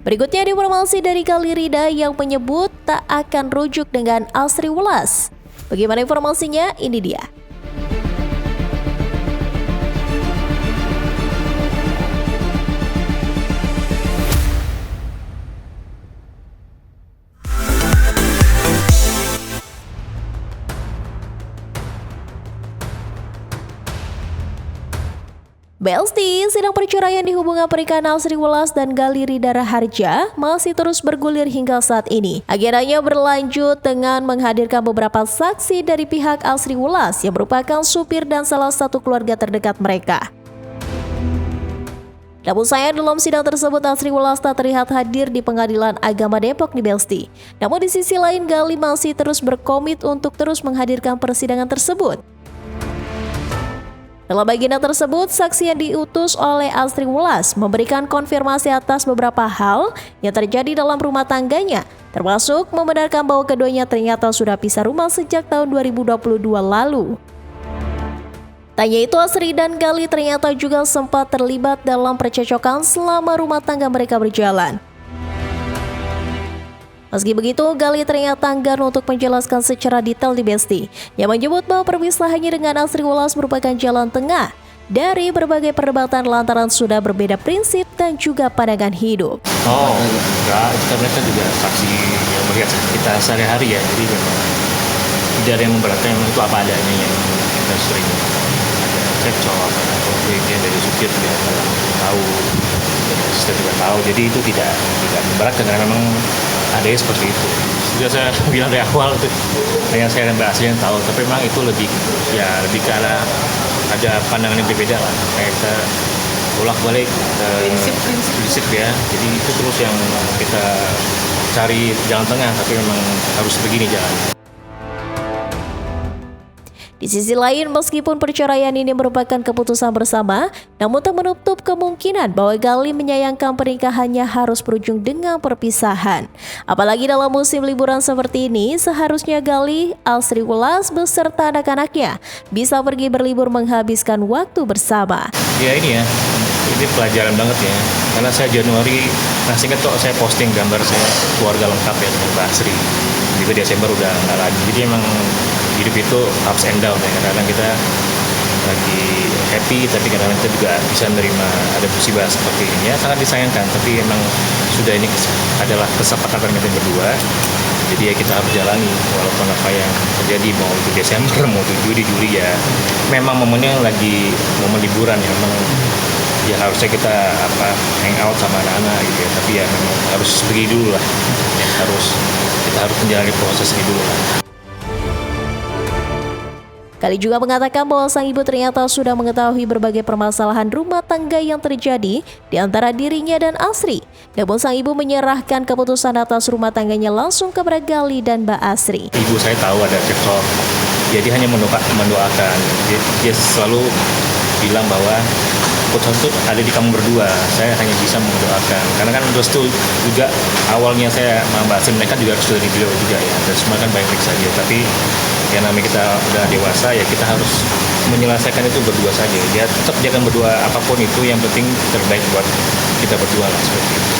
Berikutnya informasi dari Gali Rida yang menyebut tak akan rujuk dengan Asri Welas. Bagaimana informasinya? Ini dia. BLT, sidang perceraian di hubungan pernikahan Asri Welas dan Gali Rida Raharja masih terus bergulir hingga saat ini. Agendanya berlanjut dengan menghadirkan beberapa saksi dari pihak Asri Welas yang merupakan supir dan salah satu keluarga terdekat mereka. Namun sayang dalam sidang tersebut Asri Welas tak terlihat hadir di Pengadilan Agama Depok di BLT. Namun di sisi lain Gali masih terus berkomit untuk terus menghadirkan persidangan tersebut. Dalam agenda tersebut, saksi yang diutus oleh Asri Welas memberikan konfirmasi atas beberapa hal yang terjadi dalam rumah tangganya, termasuk membenarkan bahwa keduanya ternyata sudah pisah rumah sejak tahun 2022 lalu. Tanya itu Asri dan Gali ternyata juga sempat terlibat dalam percecokan selama rumah tangga mereka berjalan. Meski begitu, Gali ternyata enggan untuk menjelaskan secara detail di BLT, yang menyebut bahwa perpisahannya dengan Asri Welas merupakan jalan tengah dari berbagai perdebatan lantaran sudah berbeda prinsip dan juga pandangan hidup. Oh, enggak, kita mereka juga saksi yang melihat kita sehari-hari ya, jadi memang tidak ada yang memberatkan, memang itu apa adanya yang kita sering ada cekcok, ada konfliknya dari supir juga tahu, dari asisten juga tahu, jadi itu tidak memberatkan karena memang adanya seperti itu. Sudah saya bilang dari awal itu, dengan saya dan Mbak Asri yang tahu, tapi memang itu lebih ke arah ada pandangan yang berbeda lah, kayak kita bolak-balik prinsip ya, jadi itu terus yang kita cari jalan tengah, tapi memang harus begini jalan. Di sisi lain, meskipun perceraian ini merupakan keputusan bersama, namun tak menutup kemungkinan bahwa Gali menyayangkan pernikahannya harus berujung dengan perpisahan. Apalagi dalam musim liburan seperti ini, seharusnya Gali, Asri Welas beserta anak-anaknya bisa pergi berlibur menghabiskan waktu bersama. Ya ini pelajaran banget ya, karena saya Januari, masih ingat kok saya posting gambar saya keluarga lengkap ya dengan Mbak Asri. Juga Desember udah nggak lagi, jadi emang hidup itu ups and down ya, kadang-kadang kita lagi happy tapi kadang-kadang kita juga bisa menerima ada musibah seperti ini ya, sangat disayangkan, tapi emang sudah ini adalah kesepakatan kita berdua, jadi ya kita harus jalani walaupun apa yang terjadi, mau itu Desember mau itu Juli ya, memang momennya lagi momen liburan ya, memang ya harusnya kita hang out sama anak-anak gitu ya, tapi ya memang harus pergi dulu lah ya, kita harus menjalani proses ini dulu lah. Gali juga mengatakan bahwa sang ibu ternyata sudah mengetahui berbagai permasalahan rumah tangga yang terjadi di antara dirinya dan Asri. Namun sang ibu menyerahkan keputusan atas rumah tangganya langsung kepada Gali dan Mbak Asri. Ibu saya tahu ada cekcok, jadi hanya mendoakan. Dia selalu bilang bahwa keputusan itu ada di kamu berdua, saya hanya bisa mendoakan. Karena kan restu juga awalnya saya sama Mbak Asri, mereka juga restu dari beliau juga ya, dan semua kan baik-baik saja. Tapi ya namanya kita udah dewasa ya, kita harus menyelesaikan itu berdua saja. Ya tetap jangan berdua, apapun itu yang penting terbaik buat kita berdua lah, seperti itu.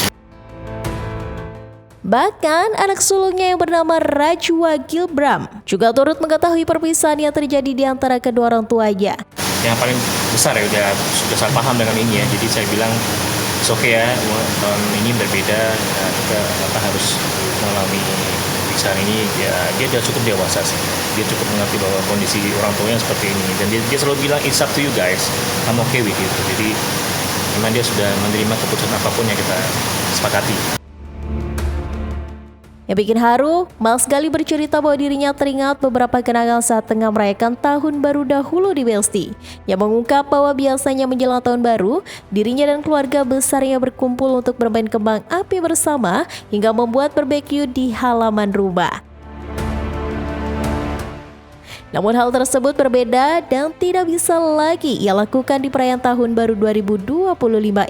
Bahkan anak sulungnya yang bernama Rajwa Gilbram juga turut mengetahui perpisahan yang terjadi di antara kedua orang tuanya. Yang paling besar ya sudah saya paham dengan ini ya, jadi saya bilang oke ya, tahun ini berbeda ya, kita harus mengalami perpisahan ini ya. Dia sudah cukup dewasa sih, dia cukup mengerti bahwa kondisi orang tuanya seperti ini, dan dia selalu bilang it's up to you guys, I'm okay with it. Jadi memang dia sudah menerima keputusan apapun yang kita sepakati. Yang bikin haru, Mas Gali bercerita bahwa dirinya teringat beberapa kenangan saat tengah merayakan tahun baru dahulu di BLT, yang mengungkap bahwa biasanya menjelang tahun baru, dirinya dan keluarga besarnya berkumpul untuk bermain kembang api bersama hingga membuat barbeque di halaman rumah. Namun hal tersebut berbeda dan tidak bisa lagi ia lakukan di perayaan tahun baru 2025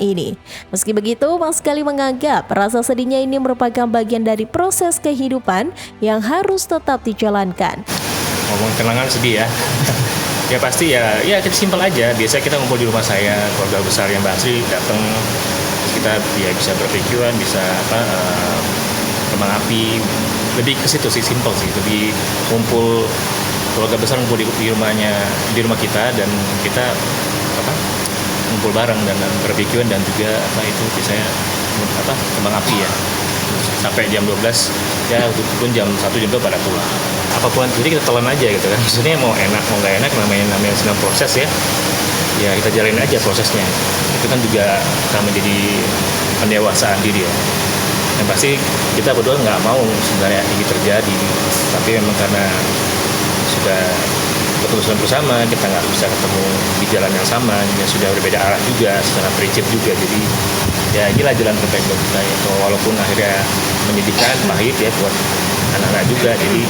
ini. Meski begitu, Mas Gali menganggap rasa sedihnya ini merupakan bagian dari proses kehidupan yang harus tetap dijalankan. Ngomong kenangan sedih ya. Ya pasti ya kita simpel aja. Biasa kita ngumpul di rumah saya, keluarga besar yang Mbak Asri datang. kita ya bisa barbekyuan, bisa kembang api, lebih ke situ sih, simpel sih, lebih kumpul keluarga besar ngumpul di rumah kita, dan kita ngumpul bareng dan barbekyuan, dan juga itu biasanya kembang api ya sampai jam 12 ya, pun jam 1 jam 2 pada pulang. Apapun jadi kita telan aja gitu kan, maksudnya mau enak mau nggak enak, namanya sedang proses ya kita jalanin aja prosesnya. Itu kan juga akan menjadi pendewasaan diri ya. Yang pasti kita berdua nggak mau sebenarnya ini terjadi, tapi memang karena sudah keputusan bersama, kita nggak bisa ketemu di jalan yang sama, ya sudah berbeda arah juga, secara prinsip juga. Jadi ya inilah jalan terbaik buat kita ya, walaupun akhirnya menyedihkan, pahit ya buat anak-anak juga. Jadi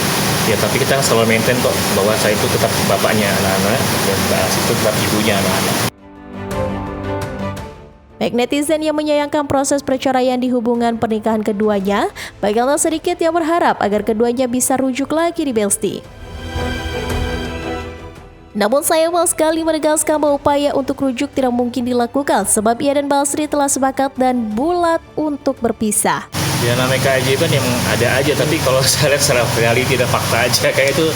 ya tapi kita selalu maintain kok bahwa saya itu tetap bapaknya anak-anak, dan Mbak Asri itu tetap ibunya anak-anak. Baik netizen yang menyayangkan proses perceraian di hubungan pernikahan keduanya, baiklah sedikit yang berharap agar keduanya bisa rujuk lagi di Besti. Namun saya mau sekali menegaskan bahwa upaya untuk rujuk tidak mungkin dilakukan sebab ia dan Basri telah sepakat dan bulat untuk berpisah. Ya namanya keajaiban yang ada aja, tapi kalau saya lihat secara realiti dan fakta aja kayak itu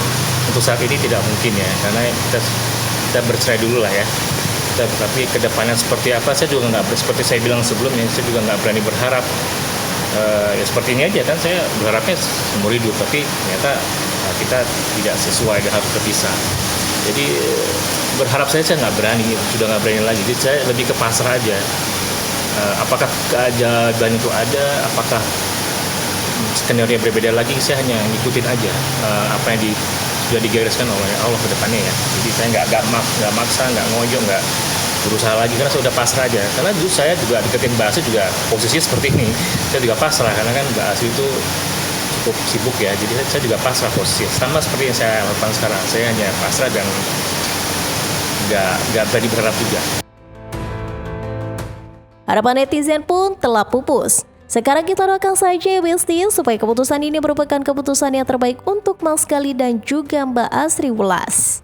untuk saat ini tidak mungkin ya, karena kita bercerai dulu lah ya. Tapi kedepannya seperti apa saya juga nggak, seperti saya bilang sebelumnya, saya juga nggak berani berharap ya seperti ini aja kan. Saya berharapnya seumur hidup, tapi ternyata kita tidak sesuai dan harus berpisah. Jadi berharap saya nggak berani, sudah nggak berani lagi. Jadi saya lebih ke pasrah aja. Apakah keajaiban itu ada, apakah skenario berbeda lagi, saya hanya ngikutin aja apa yang sudah digariskan oleh Allah ke depannya ya. Jadi saya nggak maksa, nggak ngoyo, nggak berusaha lagi, karena saya udah pasrah aja. Karena dulu saya juga deketin Mbak Asri juga posisinya seperti ini, saya juga pasrah karena kan Mbak Asri itu cukup sibuk ya, jadi saya juga pasrah posisi sama seperti yang saya lakukan sekarang. Saya hanya pasrah dan nggak berani berharap juga. Harapan netizen pun telah pupus. Sekarang kita doakan saja Besti supaya keputusan ini merupakan keputusan yang terbaik untuk Mas Gali dan juga Mbak Asri Welas.